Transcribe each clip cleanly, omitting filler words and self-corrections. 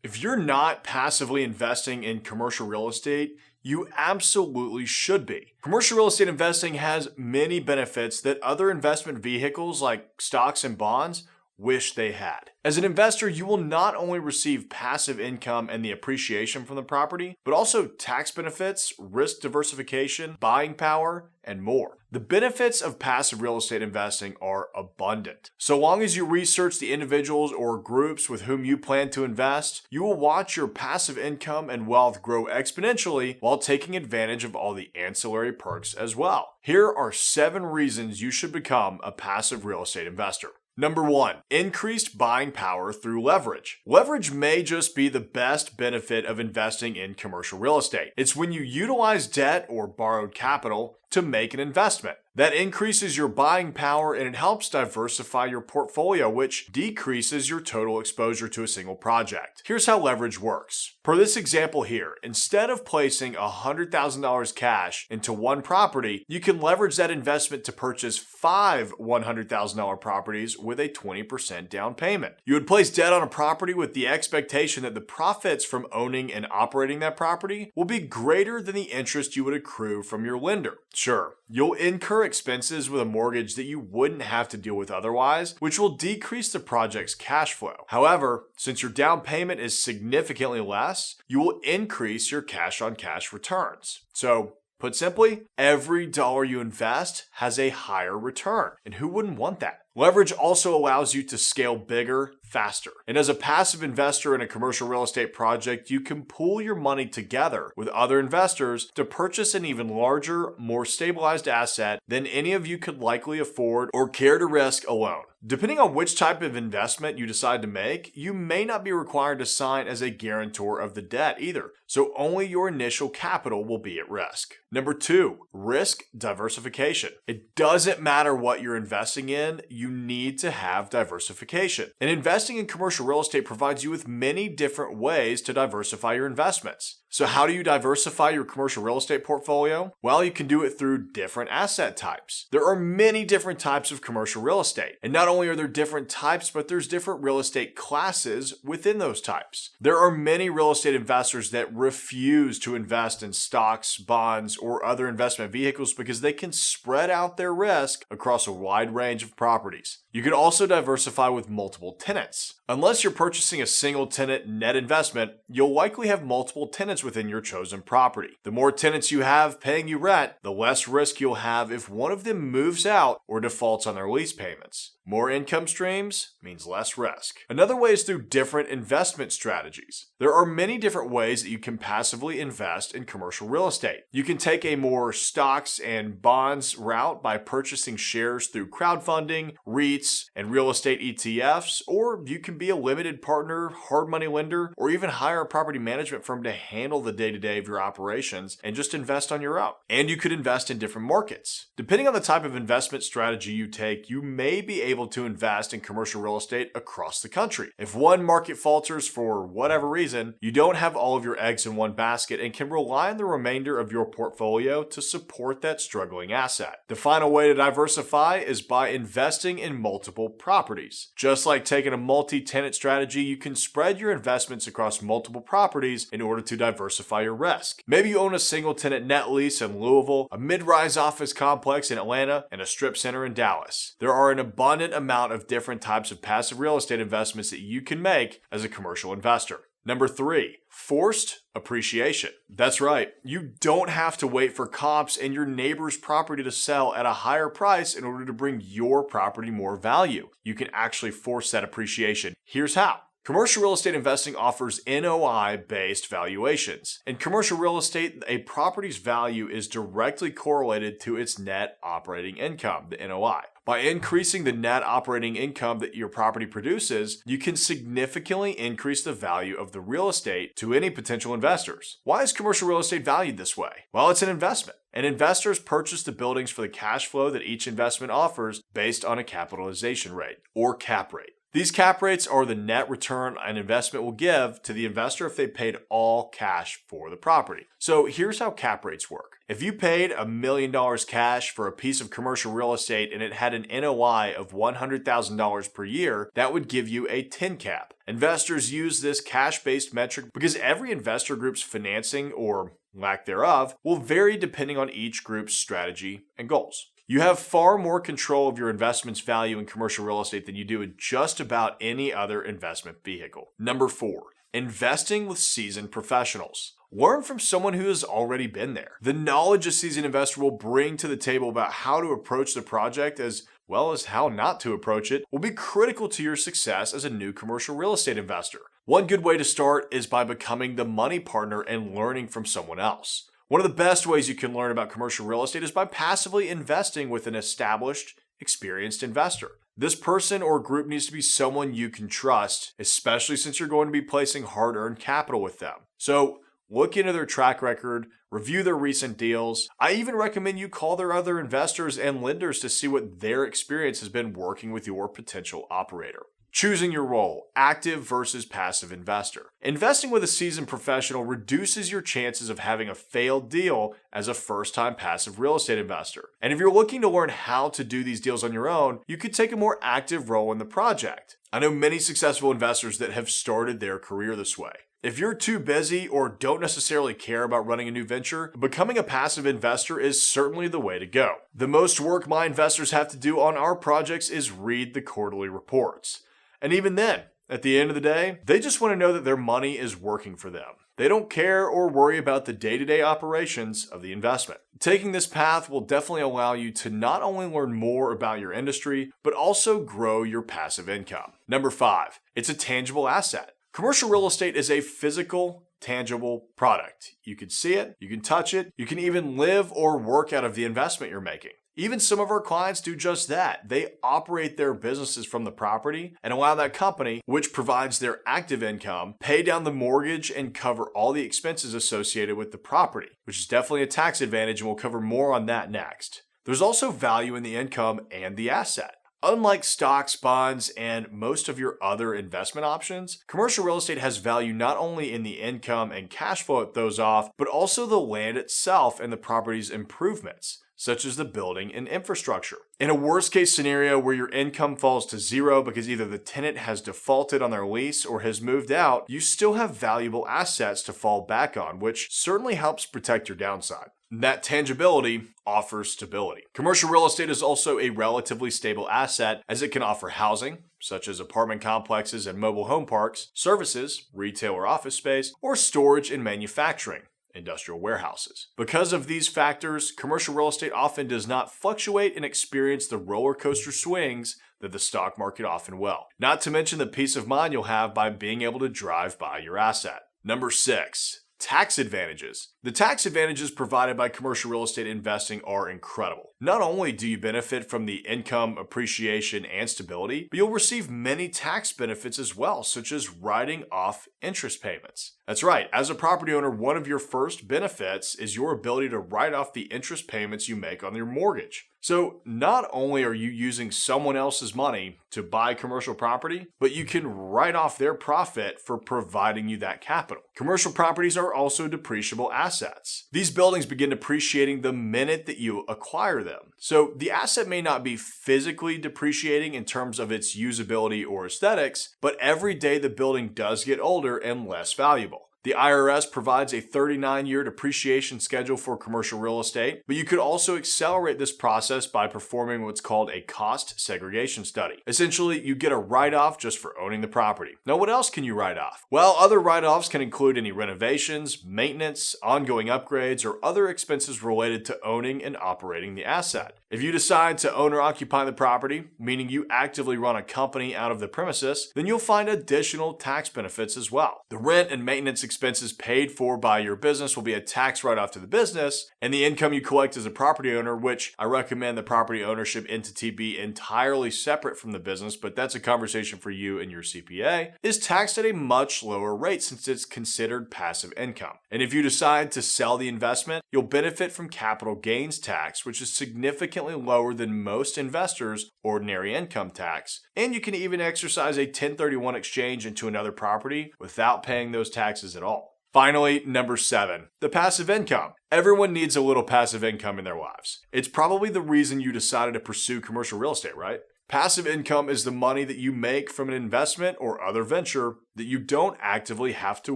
If you're not passively investing in commercial real estate, you absolutely should be. Commercial real estate investing has many benefits that other investment vehicles like stocks and bonds wish they had. As an investor, you will not only receive passive income and the appreciation from the property, but also tax benefits, risk diversification, buying power, and more. The benefits of passive real estate investing are abundant. So long as you research the individuals or groups with whom you plan to invest, you will watch your passive income and wealth grow exponentially while taking advantage of all the ancillary perks as well. Here are 7 reasons you should become a passive real estate investor. Number 1, increased buying power through leverage. Leverage may just be the best benefit of investing in commercial real estate. It's when you utilize debt or borrowed capital to make an investment. That increases your buying power and it helps diversify your portfolio, which decreases your total exposure to a single project. Here's how leverage works. Per this example here, instead of placing $100,000 cash into one property, you can leverage that investment to purchase 5 $100,000 properties with a 20% down payment. You would place debt on a property with the expectation that the profits from owning and operating that property will be greater than the interest you would accrue from your lender. Sure, you'll incur expenses with a mortgage that you wouldn't have to deal with otherwise, which will decrease the project's cash flow. However, since your down payment is significantly less, you will increase your cash-on-cash returns. So, put simply, every dollar you invest has a higher return, and who wouldn't want that? Leverage also allows you to scale bigger, faster. And as a passive investor in a commercial real estate project, you can pool your money together with other investors to purchase an even larger, more stabilized asset than any of you could likely afford or care to risk alone. Depending on which type of investment you decide to make, you may not be required to sign as a guarantor of the debt either, so only your initial capital will be at risk. Number 2, risk diversification. It doesn't matter what you're investing in, you need to have diversification. And investing in commercial real estate provides you with many different ways to diversify your investments. So how do you diversify your commercial real estate portfolio? Well, you can do it through different asset types. There are many different types of commercial real estate. And not only are there different types, but there's different real estate classes within those types. There are many real estate investors that refuse to invest in stocks, bonds, or other investment vehicles because they can spread out their risk across a wide range of properties. You can also diversify with multiple tenants. Unless you're purchasing a single tenant net investment, you'll likely have multiple tenants within your chosen property. The more tenants you have paying you rent, the less risk you'll have if one of them moves out or defaults on their lease payments. More income streams means less risk. Another way is through different investment strategies. There are many different ways that you can passively invest in commercial real estate. You can take a more stocks and bonds route by purchasing shares through crowdfunding, REITs, and real estate ETFs, or you can be a limited partner, hard money lender, or even hire a property management firm to handle the day-to-day of your operations and just invest on your own. And you could invest in different markets. Depending on the type of investment strategy you take, you may be able to invest in commercial real estate across the country. If one market falters for whatever reason, you don't have all of your eggs in one basket and can rely on the remainder of your portfolio to support that struggling asset. The final way to diversify is by investing in multiple properties. Just like taking a multi-tenant strategy, you can spread your investments across multiple properties in order to diversify your risk. Maybe you own a single tenant net lease in Louisville, a mid-rise office complex in Atlanta, and a strip center in Dallas. There are an abundant amount of different types of passive real estate investments that you can make as a commercial investor. Number 3, forced appreciation. That's right. You don't have to wait for comps and your neighbor's property to sell at a higher price in order to bring your property more value. You can actually force that appreciation. Here's how. Commercial real estate investing offers NOI-based valuations. In commercial real estate, a property's value is directly correlated to its net operating income, the NOI. By increasing the net operating income that your property produces, you can significantly increase the value of the real estate to any potential investors. Why is commercial real estate valued this way? Well, it's an investment. And investors purchase the buildings for the cash flow that each investment offers based on a capitalization rate, or cap rate. These cap rates are the net return an investment will give to the investor if they paid all cash for the property. So here's how cap rates work. If you paid $1 million cash for a piece of commercial real estate and it had an NOI of $100,000 per year, that would give you a 10 cap. Investors use this cash-based metric because every investor group's financing, or lack thereof, will vary depending on each group's strategy and goals. You have far more control of your investment's value in commercial real estate than you do in just about any other investment vehicle. Number 4, investing with seasoned professionals. Learn from someone who has already been there. The knowledge a seasoned investor will bring to the table about how to approach the project as well as how not to approach it will be critical to your success as a new commercial real estate investor. One good way to start is by becoming the money partner and learning from someone else. One of the best ways you can learn about commercial real estate is by passively investing with an established, experienced investor. This person or group needs to be someone you can trust, especially since you're going to be placing hard-earned capital with them. So, look into their track record, review their recent deals. I even recommend you call their other investors and lenders to see what their experience has been working with your potential operator. Choosing your role, active versus passive investor. Investing with a seasoned professional reduces your chances of having a failed deal as a first-time passive real estate investor. And if you're looking to learn how to do these deals on your own, you could take a more active role in the project. I know many successful investors that have started their career this way. If you're too busy or don't necessarily care about running a new venture, becoming a passive investor is certainly the way to go. The most work my investors have to do on our projects is read the quarterly reports. And even then, at the end of the day, they just want to know that their money is working for them. They don't care or worry about the day-to-day operations of the investment. Taking this path will definitely allow you to not only learn more about your industry, but also grow your passive income. Number 5, it's a tangible asset. Commercial real estate is a physical, tangible product. You can see it, you can touch it, you can even live or work out of the investment you're making. Even some of our clients do just that. They operate their businesses from the property and allow that company, which provides their active income, pay down the mortgage and cover all the expenses associated with the property, which is definitely a tax advantage, and we'll cover more on that next. There's also value in the income and the asset. Unlike stocks, bonds, and most of your other investment options, commercial real estate has value not only in the income and cash flow it throws off, but also the land itself and the property's improvements, such as the building and infrastructure. In a worst case scenario where your income falls to zero because either the tenant has defaulted on their lease or has moved out, you still have valuable assets to fall back on, which certainly helps protect your downside. That tangibility offers stability. Commercial real estate is also a relatively stable asset as it can offer housing, such as apartment complexes and mobile home parks, services, retail or office space, or storage and manufacturing, industrial warehouses. Because of these factors, commercial real estate often does not fluctuate and experience the roller coaster swings that the stock market often will. Not to mention the peace of mind you'll have by being able to drive by your asset. Number 6. Tax advantages. The tax advantages provided by commercial real estate investing are incredible. Not only do you benefit from the income, appreciation, and stability, but you'll receive many tax benefits as well, such as writing off interest payments. That's right, as a property owner, one of your first benefits is your ability to write off the interest payments you make on your mortgage. So not only are you using someone else's money to buy commercial property, but you can write off their profit for providing you that capital. Commercial properties are also depreciable assets. These buildings begin depreciating the minute that you acquire them. So the asset may not be physically depreciating in terms of its usability or aesthetics, but every day the building does get older and less valuable. The IRS provides a 39-year depreciation schedule for commercial real estate, but you could also accelerate this process by performing what's called a cost segregation study. Essentially, you get a write-off just for owning the property. Now, what else can you write off? Well, other write-offs can include any renovations, maintenance, ongoing upgrades, or other expenses related to owning and operating the asset. If you decide to own or occupy the property, meaning you actively run a company out of the premises, then you'll find additional tax benefits as well. The rent and maintenance expenses paid for by your business will be a tax write-off to the business, and the income you collect as a property owner, which I recommend the property ownership entity be entirely separate from the business, but that's a conversation for you and your CPA, is taxed at a much lower rate since it's considered passive income. And if you decide to sell the investment, you'll benefit from capital gains tax, which is significantly lower than most investors' ordinary income tax. And you can even exercise a 1031 exchange into another property without paying those taxes at all. Finally, number 7, the passive income. Everyone needs a little passive income in their lives. It's probably the reason you decided to pursue commercial real estate, right? Passive income is the money that you make from an investment or other venture that you don't actively have to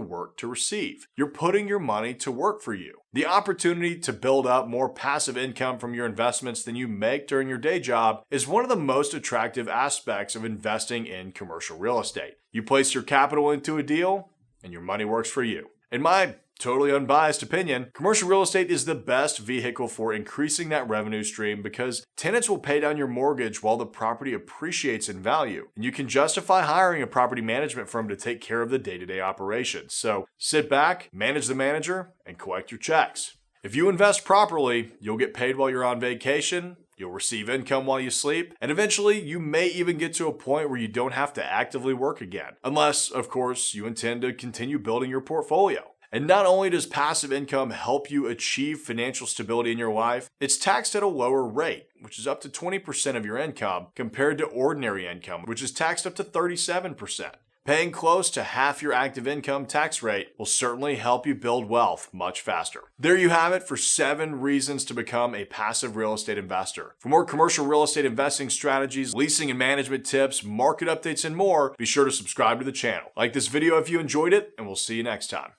work to receive. You're putting your money to work for you. The opportunity to build up more passive income from your investments than you make during your day job is one of the most attractive aspects of investing in commercial real estate. You place your capital into a deal, and your money works for you. In my totally unbiased opinion, commercial real estate is the best vehicle for increasing that revenue stream because tenants will pay down your mortgage while the property appreciates in value. And you can justify hiring a property management firm to take care of the day-to-day operations. So sit back, manage the manager, and collect your checks. If you invest properly, you'll get paid while you're on vacation, you'll receive income while you sleep, and eventually you may even get to a point where you don't have to actively work again. Unless, of course, you intend to continue building your portfolio. And not only does passive income help you achieve financial stability in your life, it's taxed at a lower rate, which is up to 20% of your income, compared to ordinary income, which is taxed up to 37%. Paying close to half your active income tax rate will certainly help you build wealth much faster. There you have it for 7 reasons to become a passive real estate investor. For more commercial real estate investing strategies, leasing and management tips, market updates, and more, be sure to subscribe to the channel. Like this video if you enjoyed it, and we'll see you next time.